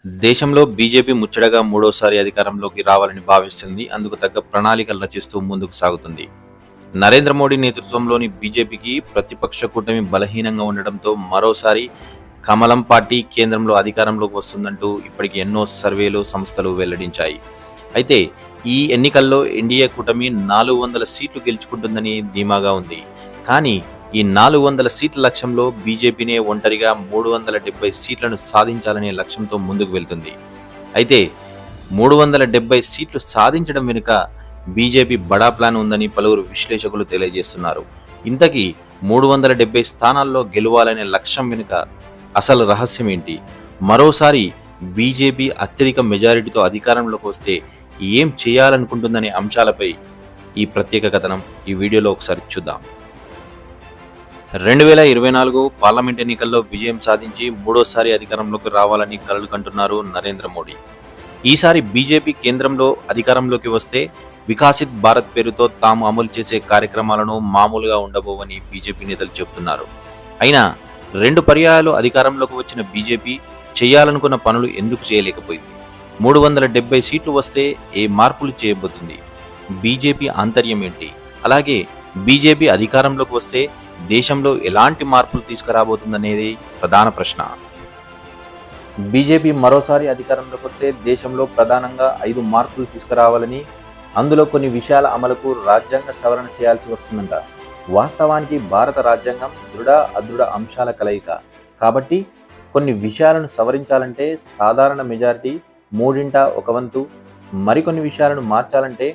దేశంలో బీజేపీ ముచ్చటగా మూడోసారి అధికారంలోకి రావాలని భావిస్తుంది. అందుకు తగ్గ ప్రణాళికలు రచిస్తూ ముందుకు సాగుతుంది. నరేంద్ర మోడీ నేతృత్వంలోని బీజేపీకి ప్రతిపక్ష కూటమి బలహీనంగా ఉండడంతో మరోసారి కమలం పార్టీ కేంద్రంలో అధికారంలోకి వస్తుందంటూ ఇప్పటికి ఎన్నో సర్వేలు, సంస్థలు వెల్లడించాయి. అయితే ఈ ఎన్నికల్లో ఎన్డీఏ కూటమి 400 సీట్లు గెలుచుకుంటుందని ధీమాగా ఉంది. కానీ ఈ 400 సీట్ల లక్ష్యంలో బీజేపీనే ఒంటరిగా 370 సీట్లను సాధించాలనే లక్ష్యంతో ముందుకు వెళ్తుంది. అయితే 370 సీట్లు సాధించడం వెనుక బీజేపీ బడా ప్లాన్ ఉందని పలువురు విశ్లేషకులు తెలియజేస్తున్నారు. ఇంతకీ 370 స్థానాల్లో గెలవాలనే లక్ష్యం వెనుక అసలు రహస్యం ఏంటి? మరోసారి బీజేపీ అత్యధిక మెజారిటీతో అధికారంలోకి వస్తే ఏం చేయాలనుకుంటుందనే అంశాలపై ఈ ప్రత్యేక కథనం ఈ వీడియోలో ఒకసారి చూద్దాం. 2024 పార్లమెంట్ ఎన్నికల్లో విజయం సాధించి మూడోసారి అధికారంలోకి రావాలని కలలు కంటున్నారు నరేంద్ర మోడీ. ఈసారి బీజేపీ కేంద్రంలో అధికారంలోకి వస్తే వికసిత్ భారత్ పేరుతో తాము అమలు చేసే కార్యక్రమాలను మామూలుగా ఉండబోవని బీజేపీ నేతలు చెబుతున్నారు. అయినా 2 పర్యాయాలు అధికారంలోకి వచ్చిన బీజేపీ చేయాలనుకున్న పనులు ఎందుకు చేయలేకపోయింది? 370 సీట్లు వస్తే ఏ మార్పులు చేయబోతుంది? బీజేపీ ఆంతర్యం ఏంటి? అలాగే బీజేపీ అధికారంలోకి వస్తే దేశంలో ఎలాంటి మార్పులు తీసుకురాబోతుందనేది ప్రధాన ప్రశ్న. బీజేపీ మరోసారి అధికారంలోకి వస్తే దేశంలో ప్రధానంగా 5 మార్పులు తీసుకురావాలని, అందులో కొన్ని విషయాల అమలుకు రాజ్యాంగ సవరణ చేయాల్సి వస్తుందంట. వాస్తవానికి భారత రాజ్యాంగం దృఢ అదృఢ అంశాల కలయిక కాబట్టి కొన్ని విషయాలను సవరించాలంటే సాధారణ మెజారిటీ 1/3 మరికొన్ని విషయాలను మార్చాలంటే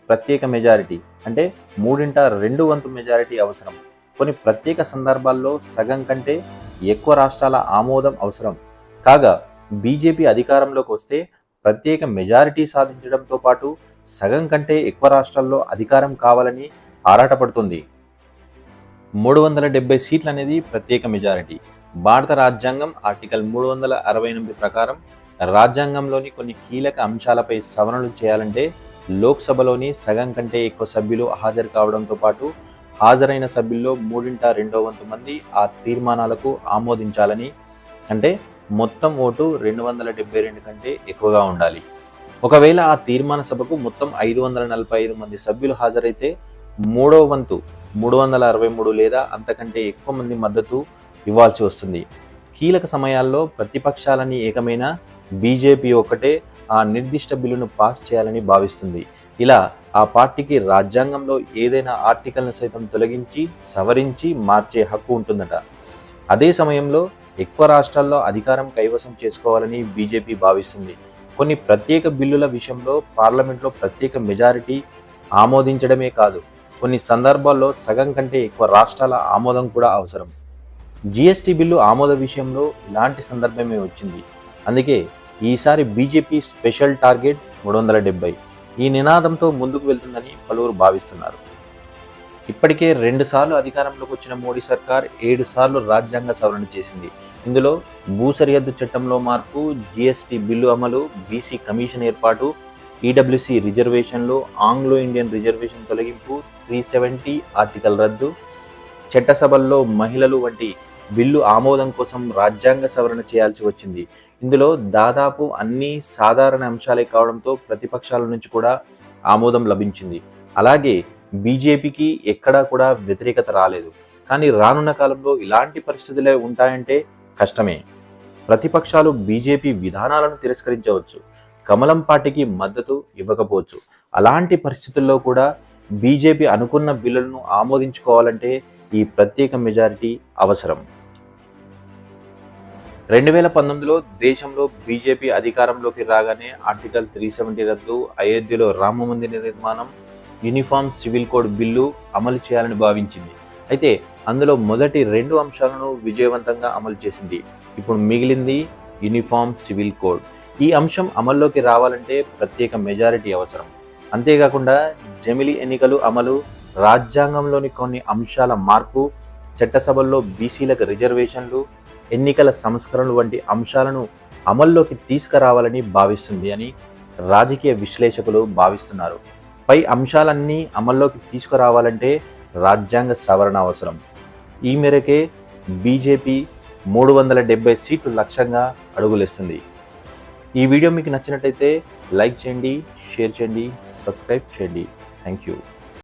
ప్రత్యేక మెజారిటీ అంటే 2/3 మెజారిటీ అవసరం. కొన్ని ప్రత్యేక సందర్భాల్లో సగం కంటే ఎక్కువ రాష్ట్రాల ఆమోదం అవసరం. కాగా బీజేపీ అధికారంలోకి వస్తే ప్రత్యేక మెజారిటీ సాధించడంతో పాటు సగం కంటే ఎక్కువ రాష్ట్రాల్లో అధికారం కావాలని ఆరాటపడుతుంది. 370 సీట్లు అనేది ప్రత్యేక మెజారిటీ. భారత రాజ్యాంగం ఆర్టికల్ 368 ప్రకారం రాజ్యాంగంలోని కొన్ని కీలక అంశాలపై సవరణలు చేయాలంటే లోక్సభలోని సగం కంటే ఎక్కువ సభ్యులు హాజరు కావడంతో పాటు హాజరైన సభ్యుల్లో 3/2 మంది ఆ తీర్మానాలకు ఆమోదించాలని, అంటే మొత్తం ఓటు 272 కంటే ఎక్కువగా ఉండాలి. ఒకవేళ ఆ తీర్మాన సభకు మొత్తం 545 మంది సభ్యులు హాజరైతే 3వ వంతు 363 లేదా అంతకంటే ఎక్కువ మంది మద్దతు ఇవ్వాల్సి వస్తుంది. కీలక సమయాల్లో ప్రతిపక్షాలని ఏకమైన బీజేపీ ఒక్కటే ఆ నిర్దిష్ట బిల్లును పాస్ చేయాలని భావిస్తుంది. ఇలా ఆ పార్టీకి రాజ్యాంగంలో ఏదైనా ఆర్టికల్ను సైతం తొలగించి, సవరించి మార్చే హక్కు ఉంటుందట. అదే సమయంలో ఎక్కువ రాష్ట్రాల్లో అధికారం కైవసం చేసుకోవాలని బీజేపీ భావిస్తుంది. కొన్ని ప్రత్యేక బిల్లుల విషయంలో పార్లమెంట్లో ప్రత్యేక మెజారిటీ ఆమోదించడమే కాదు, కొన్ని సందర్భాల్లో సగం కంటే ఎక్కువ రాష్ట్రాల ఆమోదం కూడా అవసరం. జీఎస్టీ బిల్లు ఆమోద విషయంలో ఇలాంటి సందర్భమే వచ్చింది. అందుకే ఈసారి బీజేపీ స్పెషల్ టార్గెట్ 370 ఈ నినాదంతో ముందుకు వెళ్తుందని పలువురు భావిస్తున్నారు. ఇప్పటికే 2 సార్లు అధికారంలోకి వచ్చిన మోడీ సర్కార్ 7 సార్లు రాజ్యాంగ సవరణ చేసింది. ఇందులో భూ సరిహద్దు చట్టంలో మార్పు, జీఎస్టీ బిల్లు అమలు, బీసీ కమిషన్ ఏర్పాటు, ఈడబ్ల్యూసీ రిజర్వేషన్లు, ఆంగ్లో ఇండియన్ రిజర్వేషన్ తొలగింపు, 370 ఆర్టికల్ రద్దు, చట్టసభల్లో మహిళలు వంటి బిల్లు ఆమోదం కోసం రాజ్యాంగ సవరణ చేయాల్సి వచ్చింది. ఇందులో దాదాపు అన్ని సాధారణ అంశాలే కావడంతో ప్రతిపక్షాల నుంచి కూడా ఆమోదం లభించింది. అలాగే బీజేపీకి ఎక్కడా కూడా వ్యతిరేకత రాలేదు. కానీ రానున్న కాలంలో ఇలాంటి పరిస్థితులే ఉంటాయంటే కష్టమే. ప్రతిపక్షాలు బీజేపీ విధానాలను తిరస్కరించవచ్చు, కమలం పార్టీకి మద్దతు ఇవ్వకపోవచ్చు. అలాంటి పరిస్థితుల్లో కూడా బీజేపీ అనుకున్న బిల్లులను ఆమోదించుకోవాలంటే ఈ ప్రత్యేక మెజారిటీ అవసరం. 2019లో దేశంలో బీజేపీ అధికారంలోకి రాగానే ఆర్టికల్ 370 రద్దు, అయోధ్యలో రామ మందిర నిర్మాణం, యూనిఫామ్ సివిల్ కోడ్ బిల్లు అమలు చేయాలని భావించింది. అయితే అందులో మొదటి 2 అంశాలను విజయవంతంగా అమలు చేసింది. ఇప్పుడు మిగిలింది యూనిఫామ్ సివిల్ కోడ్. ఈ అంశం అమల్లోకి రావాలంటే ప్రత్యేక మెజారిటీ అవసరం. అంతేకాకుండా జమిలీ ఎన్నికలు అమలు, రాజ్యాంగంలోని కొన్ని అంశాల మార్పు, చట్టసభల్లో బీసీలకు రిజర్వేషన్లు, ఎన్నికల సంస్కరణలు వంటి అంశాలను అమల్లోకి తీసుకురావాలని భావిస్తుంది అని రాజకీయ విశ్లేషకులు భావిస్తున్నారు. పై అంశాలన్నీ అమల్లోకి తీసుకురావాలంటే రాజ్యాంగ సవరణ అవసరం. ఈ మేరకే బీజేపీ 370 సీట్లు లక్ష్యంగా అడుగులేస్తుంది. ఈ వీడియో మీకు నచ్చినట్టయితే లైక్ చేయండి, షేర్ చేయండి, సబ్స్క్రైబ్ చేయండి. Thank you.